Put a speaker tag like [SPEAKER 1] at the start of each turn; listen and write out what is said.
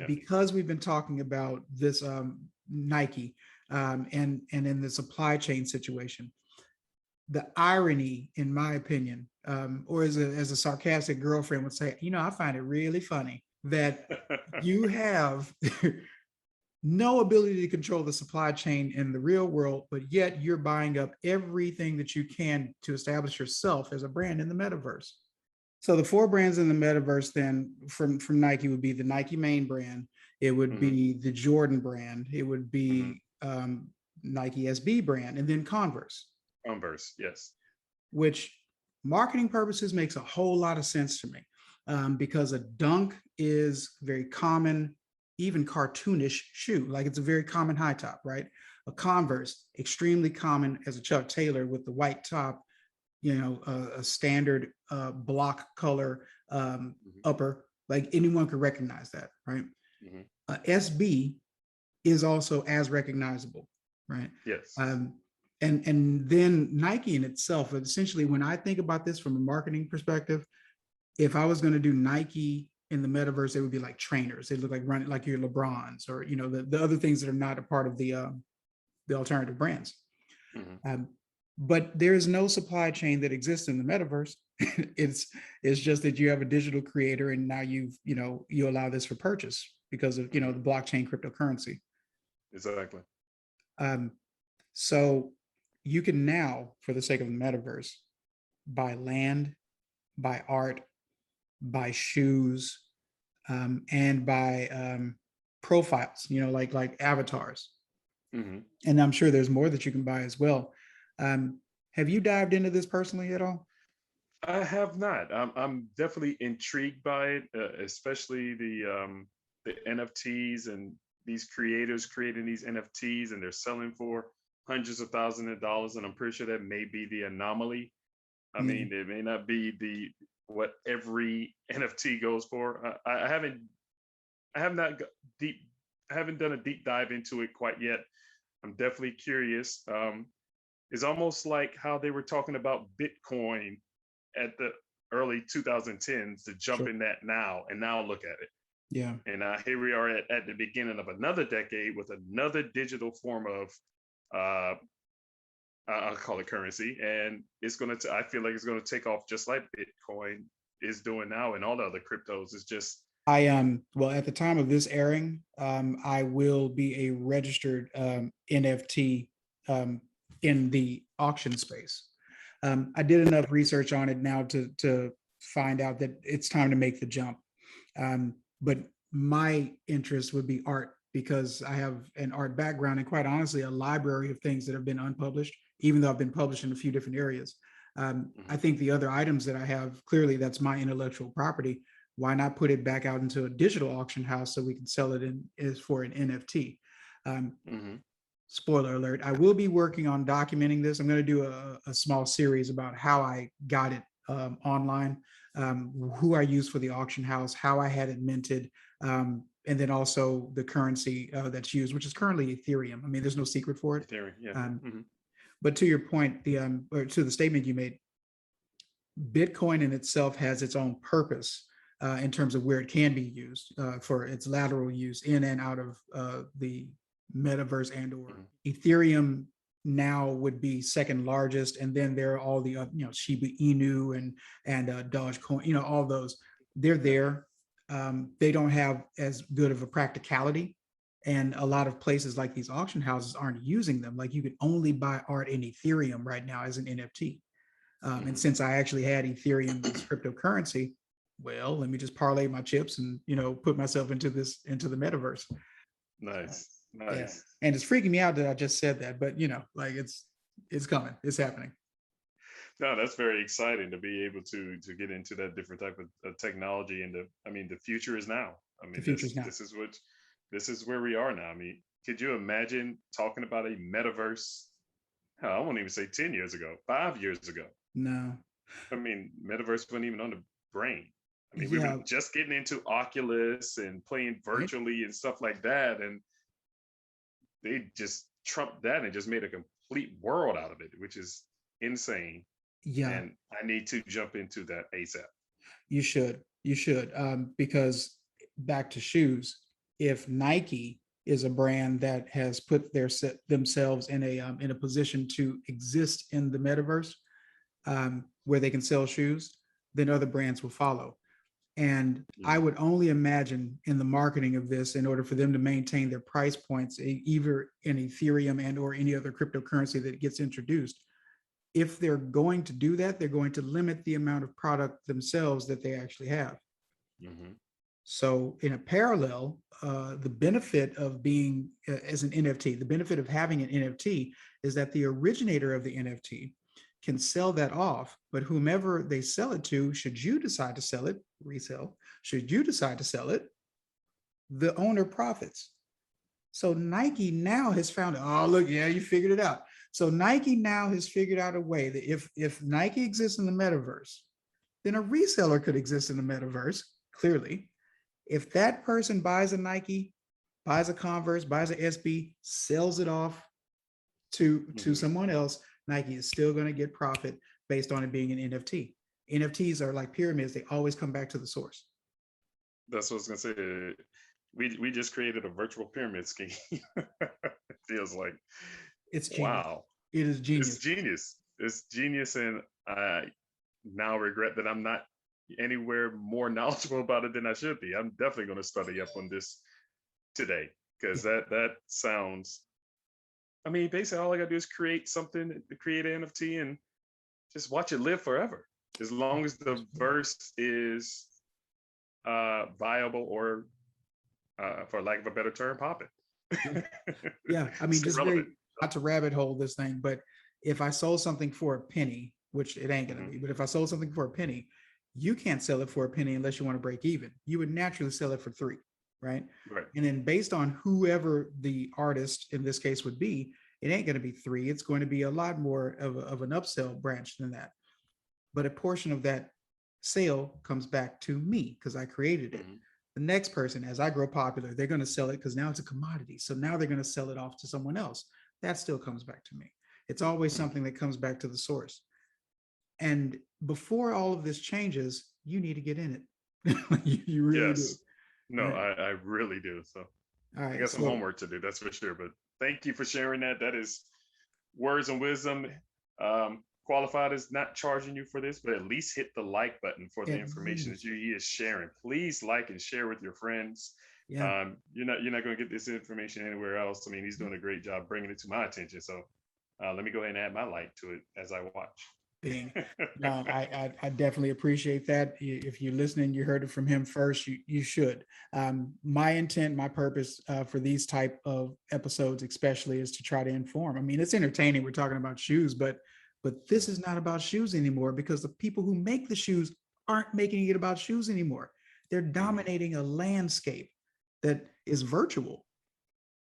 [SPEAKER 1] because we've been talking about this Nike and in the supply chain situation, the irony, in my opinion, or as a sarcastic girlfriend would say, I find it really funny that you have no ability to control the supply chain in the real world, but yet you're buying up everything that you can to establish yourself as a brand in the metaverse. So the four brands in the metaverse then from Nike would be the Nike main brand. It would be the Jordan brand. It would be Nike SB brand, and then Converse.
[SPEAKER 2] Converse, yes.
[SPEAKER 1] Which marketing purposes makes a whole lot of sense to me, because a dunk is very common, even cartoonish shoe. Like it's a very common high top, right? A Converse, extremely common as a Chuck Taylor with the white top, a standard block color upper, like anyone could recognize that, right? SB is also as recognizable, right?
[SPEAKER 2] Yes.
[SPEAKER 1] And then Nike in itself, essentially, when I think about this from a marketing perspective, if I was going to do Nike in the metaverse, it would be like trainers. They look like running like your LeBrons or the other things that are not a part of the alternative brands. But there is no supply chain that exists in the metaverse. it's just that you have a digital creator, and now you allow this for purchase because of the blockchain cryptocurrency.
[SPEAKER 2] Exactly.
[SPEAKER 1] So you can now, for the sake of the metaverse, buy land, buy art, buy shoes, and buy profiles, like avatars. And I'm sure there's more that you can buy as well. Have you dived into this personally at all?
[SPEAKER 2] I have not. I'm definitely intrigued by it, especially the NFTs and these creators creating these NFTs, and they're selling for hundreds of thousands of dollars. And I'm pretty sure that may be the anomaly. I mean, it may not be what every NFT goes for. I haven't done a deep dive into it quite yet. I'm definitely curious. It's almost like how they were talking about Bitcoin at the early 2010s to jump in that now, and now look at it.
[SPEAKER 1] Yeah.
[SPEAKER 2] And here we are at the beginning of another decade with another digital form of, I'll call it currency. And I feel like it's going to take off just like Bitcoin is doing now, and all the other cryptos. It's just,
[SPEAKER 1] well, at the time of this airing, I will be a registered NFT in the auction space. I did enough research on it now to find out that it's time to make the jump. But my interest would be art, because I have an art background and, quite honestly, a library of things that have been unpublished, even though I've been published in a few different areas. I think the other items that I have, clearly that's my intellectual property. Why not put it back out into a digital auction house so we can sell it for an NFT? Spoiler alert, I will be working on documenting this. I'm going to do a small series about how I got it online, who I used for the auction house, how I had it minted, and then also the currency that's used, which is currently Ethereum. I mean, there's no secret for it.
[SPEAKER 2] Ethereum, yeah.
[SPEAKER 1] But to your point, or to the statement you made, Bitcoin in itself has its own purpose in terms of where it can be used for its lateral use in and out of the metaverse, and or Ethereum now would be second largest, and then there are all the Shiba Inu and Dogecoin, all those. They're there. They don't have as good of a practicality, and a lot of places like these auction houses aren't using them. Like, you can only buy art in Ethereum right now as an NFT. And since I actually had Ethereum as cryptocurrency, well, let me just parlay my chips and put myself into the metaverse.
[SPEAKER 2] Nice.
[SPEAKER 1] Yeah. And it's freaking me out that I just said that, but like it's coming, it's happening.
[SPEAKER 2] No, that's very exciting to be able to get into that different type of technology. And the future is now. I mean, this is where we are now. I mean, could you imagine talking about a metaverse? I won't even say 10 years ago, 5 years ago.
[SPEAKER 1] No.
[SPEAKER 2] I mean, metaverse wasn't even on the brain. I mean, we were just getting into Oculus and playing virtually and stuff like that. And they just trumped that and just made a complete world out of it, which is insane.
[SPEAKER 1] Yeah.
[SPEAKER 2] And I need to jump into that ASAP.
[SPEAKER 1] You should, because back to shoes, if Nike is a brand that has put themselves in a position to exist in the metaverse, where they can sell shoes, then other brands will follow. And I
[SPEAKER 2] Mhm.
[SPEAKER 1] would only imagine in the marketing of this, in order for them to maintain their price points, either in Ethereum and or any other cryptocurrency that gets introduced, if they're going to do that, they're going to limit the amount of product themselves that they actually have.
[SPEAKER 2] Mhm.
[SPEAKER 1] So in a parallel, the benefit of being as an NFT, the benefit of having an NFT is that the originator of the NFT can sell that off, but whomever they sell it to, should you decide to sell it, resell, should you decide to sell it, the owner profits. So Nike now has found, oh, look, yeah, you figured it out. So Nike now has figured out a way that if Nike exists in the metaverse, then a reseller could exist in the metaverse, clearly. If that person buys a Nike, buys a Converse, buys a SB, sells it off to
[SPEAKER 2] Mhm.
[SPEAKER 1] someone else, Nike is still going to get profit based on it being an NFT. NFTs are like pyramids; they always come back to the source.
[SPEAKER 2] That's what I was gonna say. We just created a virtual pyramid scheme. It feels like,
[SPEAKER 1] It's genius.
[SPEAKER 2] wow,
[SPEAKER 1] It is
[SPEAKER 2] it's
[SPEAKER 1] genius.
[SPEAKER 2] genius. It's genius, and I now regret that I'm not anywhere more knowledgeable about it than I should be. I'm definitely going to study up on this today
[SPEAKER 1] Yeah.
[SPEAKER 2] because that sounds. I mean, basically, all I got to do is create something, create an NFT, and just watch it live forever, as long as the verse is viable or, for lack of a better term, popping.
[SPEAKER 1] Yeah. Yeah. I mean,
[SPEAKER 2] Stay
[SPEAKER 1] just
[SPEAKER 2] relevant.
[SPEAKER 1] very, not to rabbit hole this thing, but if I sold something for a penny, which it ain't going to
[SPEAKER 2] Mhm.
[SPEAKER 1] be, but if I sold something for a penny, you can't sell it for a penny unless you want to break even. You would naturally sell it for three, right?
[SPEAKER 2] Right.
[SPEAKER 1] And then based on whoever the artist in this case would be, it ain't going to be three. It's going to be a lot more of an upsell branch than that. But a portion of that sale comes back to me because I created it.
[SPEAKER 2] Mhm.
[SPEAKER 1] The next person, as I grow popular, they're going to sell it because now it's a commodity. So now they're going to sell it off to someone else. That still comes back to me. It's always
[SPEAKER 2] Mhm.
[SPEAKER 1] something that comes back to the source. And before all of this changes, you need to get in it. You really do.
[SPEAKER 2] Yes. No,
[SPEAKER 1] Right.
[SPEAKER 2] I really do. So
[SPEAKER 1] All
[SPEAKER 2] I
[SPEAKER 1] right.
[SPEAKER 2] got some
[SPEAKER 1] So
[SPEAKER 2] homework to do, that's for sure. But thank you for sharing that. That is words and wisdom. Qualified is not charging you for this, but at least hit the like button for the
[SPEAKER 1] at
[SPEAKER 2] information that
[SPEAKER 1] least,
[SPEAKER 2] he is sharing. Please like and share with your friends.
[SPEAKER 1] yeah.
[SPEAKER 2] You're not going to get this information anywhere else. I mean, he's doing a great job bringing it to my attention. So let me go ahead and add my like to it as I watch.
[SPEAKER 1] Being. No, I definitely appreciate that. If you're listening, you heard it from him first. You should. My intent, my purpose for these type of episodes, especially, is to try to inform. I mean, it's entertaining. We're talking about shoes, but this is not about shoes anymore because the people who make the shoes aren't making it about shoes anymore. They're
[SPEAKER 2] Mhm.
[SPEAKER 1] dominating a landscape that is virtual.